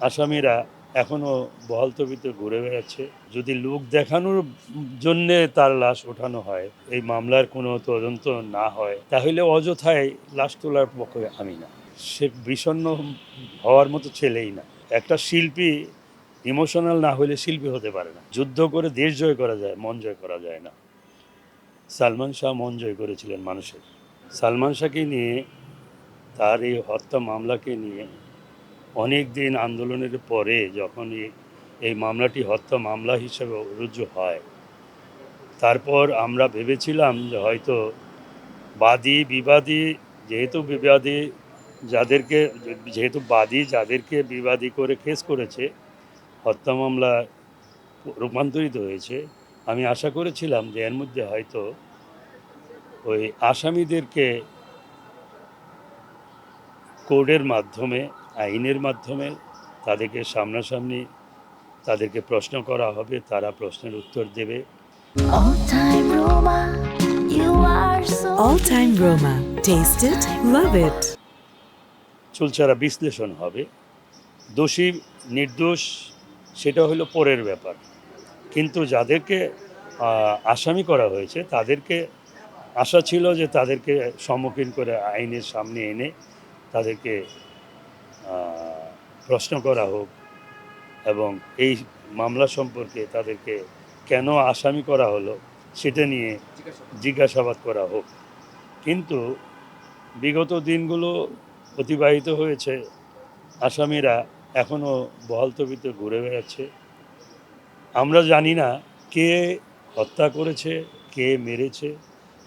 আসামিরা এখনও বহালতবিতে ঘুরে বেড়াচ্ছে। যদি লোক দেখানোর জন্যে তার লাশ ওঠানো হয়, এই মামলার কোনো তদন্ত না হয়, তাহলে অযথাই লাশ তোলার পক্ষে আমি না। সে বিষণ্ণ হওয়ার মতো ছেলেই না। একটা শিল্পী ইমোশনাল না হলে শিল্পী হতে পারে না। যুদ্ধ করে দেশ জয় করা যায়, মন জয় করা যায় না। সালমান শাহ মন জয় করেছিলেন মানুষের। সালমান শাহকে নিয়ে, তার এই হত্যা মামলাকে নিয়ে অনেক দিন আন্দোলনের পরে যখন এই মামলাটি হত্যা মামলা হিসেবে রুজু হয়, তারপর আমরা ভেবেছিলাম যে হয়তো বাদী বিবাদী, যেহেতু বিবাদী যাদেরকে যেহেতু বাদী যাদেরকে বিবাদী করে কেস করেছে, হত্যা মামলা রূপান্তরিত হয়েছে, আমি আশা করেছিলাম যে এর মধ্যে হয়তো ওই আসামিদেরকে কোর্টের মাধ্যমে, আইনের মাধ্যমে তাদেরকে সামনাসামনি তাদেরকে প্রশ্ন করা হবে, তারা প্রশ্নের উত্তর দেবে। All time Roma, you are so All Time Roma. Taste it, love it. চুলচারা বিশ্লেষণ হবে। দোষী নির্দোষ সেটা হলো পরের ব্যাপার, কিন্তু যাদেরকে আসামি করা হয়েছে তাদেরকে আশা ছিল যে তাদেরকে সম্মুখীন করে আইনের সামনে এনে তাদেরকে প্রশ্ন করা হোক এবং এই মামলা সম্পর্কে তাদেরকে কেন আসামি করা হলো সেটা নিয়ে জিজ্ঞাসাবাদ করা হোক। কিন্তু বিগত দিনগুলো অতিবাহিত হয়েছে, আসামিরা এখনও বহালতবিতে ঘুরে বেড়াচ্ছে। আমরা জানি না কে হত্যা করেছে, কে মেরেছে,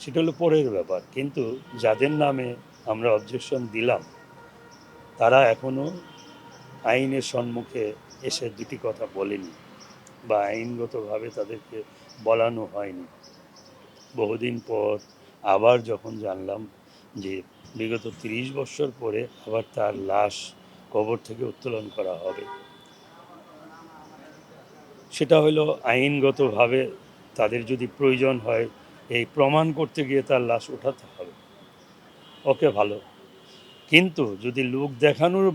সেটা হলো পরের ব্যাপার, কিন্তু যাদের নামে আমরা অবজেকশন দিলাম তারা এখনও আইনের সম্মুখে এসে দুটি কথা বলেনি বা আইনগতভাবে তাদেরকে বলানো হয়নি। বহুদিন পর আবার যখন জানলাম যে বিগত ৩০ বছর পরে আবার তার লাশ কবর থেকে উত্তোলন করা হবে, সেটা হলো আইনগতভাবে তাদের যদি প্রয়োজন হয় এই প্রমাণ করতে গিয়ে তার লাশ উঠাতে হবে, ওকে ভালো। কিন্তু যদি লোক দেখানোর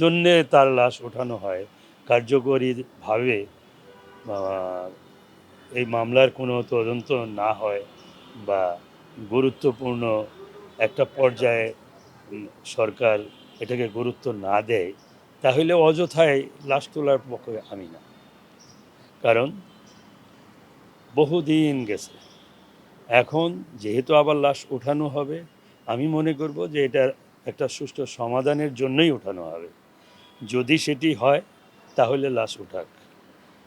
জন্যে তার লাশ ওঠানো হয়, কার্যকরীভাবে এই মামলার কোনো তদন্ত না হয় বা গুরুত্বপূর্ণ একটা পর্যায়ে সরকার এটাকে গুরুত্ব না দেয়, তাহলে অযথাই লাশ তোলার পক্ষে আমি না। কারণ বহুদিন গেছে, এখন যেহেতু আবার লাশ ওঠানো হবে, আমি মনে করব যে এটা একটা সুষ্ঠু সমাধানের জন্যই ওঠানো হবে। যদি সেটি হয় তাহলে লাশ উঠাক,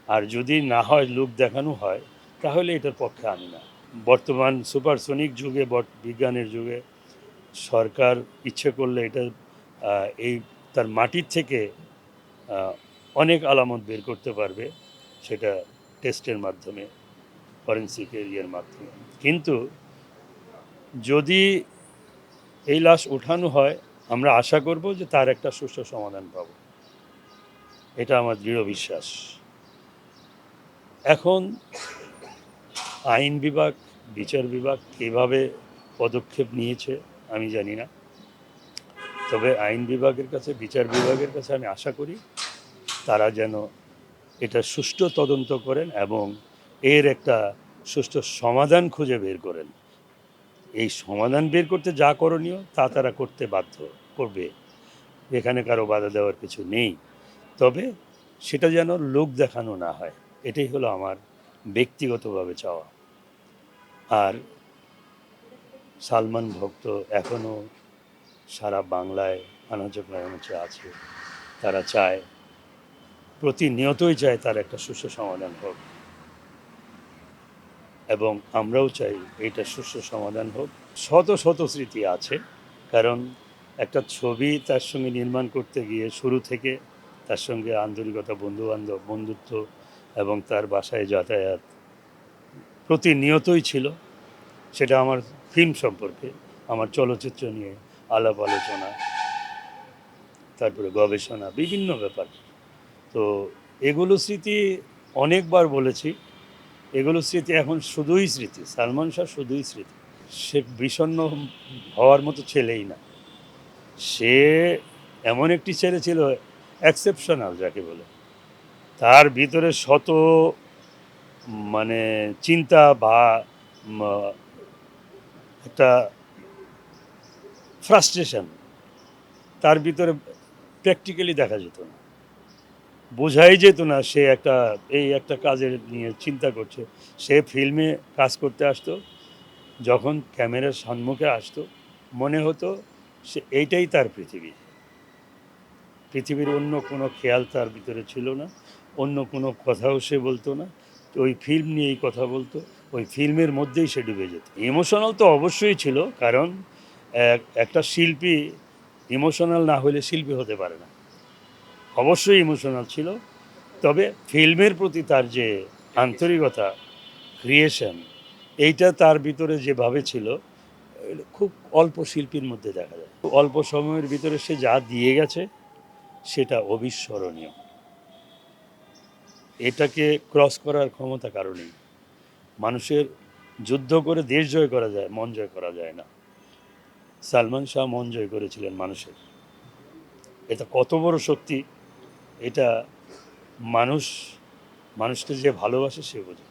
আর যদি না হয়, লোক দেখানো হয়, তাহলে এটার পক্ষে আমি না। বর্তমান সুপারসনিক যুগে, বিজ্ঞানের যুগে সরকার ইচ্ছে করলে এটা এই তার মাটির থেকে অনেক আলামত বের করতে পারবে, সেটা টেস্টের মাধ্যমে, ফরেন্সিক এরিয়ার মাধ্যমে। কিন্তু যদি এই লাশ ওঠানো হয়, আমরা আশা করব যে তার একটা সুষ্ঠু সমাধান পাব, এটা আমার দৃঢ় বিশ্বাস। এখন আইন বিভাগ, বিচার বিভাগ কীভাবে পদক্ষেপ নিয়েছে আমি জানি না, তবে আইন বিভাগের কাছে, বিচার বিভাগের কাছে আমি আশা করি তারা যেন এটা সুষ্ঠু তদন্ত করেন এবং এর একটা সুষ্ঠু সমাধান খুঁজে বের করেন। এই সমাধান বের করতে যা করণীয় তা তারা করতে বাধ্য করবে, এখানে কারো বাধা দেওয়ার কিছু নেই। তবে সেটা যেন লোক দেখানো না হয়, এটাই হলো আমার ব্যক্তিগতভাবে চাওয়া। আর সালমান ভক্ত এখনও সারা বাংলায় আনাচে প্রনাচে আছে, তারা চায়, প্রতিনিয়তই চায় তার একটা সুষ্ঠু সমাধান হোক, এবং আমরাও চাই এইটা সুষ্ঠু সমাধান হোক। শত শত স্মৃতি আছে, কারণ একটা ছবি তার সঙ্গে নির্মাণ করতে গিয়ে শুরু থেকে তার সঙ্গে আন্তরিকতা, বন্ধুত্ব এবং তার বাসায় যাতায়াত প্রতিনিয়তই ছিল। সেটা আমার ফিল্ম সম্পর্কে, আমার চলচ্চিত্র নিয়ে আলাপ আলোচনা, তারপরে গবেষণা, বিভিন্ন ব্যাপার। তো এগুলো স্মৃতি অনেকবার বলেছি, এগুলো স্মৃতি এখন শুধুই স্মৃতি। সালমান শাহ শুধুই স্মৃতি। সে বিষণ্ণ হওয়ার মতো ছেলেই না। সে এমন একটি ছেলে ছিল, এক্সেপশনাল যাকে বলে, তার ভিতরে শত মানে চিন্তা বা উম, একটা ফ্রাস্ট্রেশন তার ভিতরে প্র্যাকটিক্যালি দেখা যেত না, বোঝাই যেত না সে একটা কাজের নিয়ে চিন্তা করছে। সে ফিল্মে কাজ করতে আসতো, যখন ক্যামেরার সম্মুখে আসতো মনে হতো সে এইটাই তার পৃথিবী, পৃথিবীর অন্য কোনো খেয়াল তার ভিতরে ছিল না, অন্য কোনো কথাও সে বলতো না, ওই ফিল্ম নিয়েই কথা বলতো, ওই ফিল্মের মধ্যেই সে ডুবে যেত। ইমোশনাল তো অবশ্যই ছিল, কারণ একটা শিল্পী ইমোশনাল না হলে শিল্পী হতে পারে না, অবশ্যই ইমোশনাল ছিল। তবে ফিল্মের প্রতি তার যে আন্তরিকতা, ক্রিয়েশন, এইটা তার ভিতরে যেভাবে ছিল খুব অল্প শিল্পীর মধ্যে দেখা যায়। অল্প সময়ের ভিতরে সে যা দিয়ে গেছে সেটা অবিস্মরণীয়, এটাকে ক্রস করার ক্ষমতা কারো নেই। মানুষের যুদ্ধ করে দেশ জয় করা যায়, মন জয় করা যায় না। সালমান শাহ মন জয় করেছিলেন মানুষের, এটা কত বড় শক্তি, এটা মানুষকে যে ভালোবাসে সে বোঝে।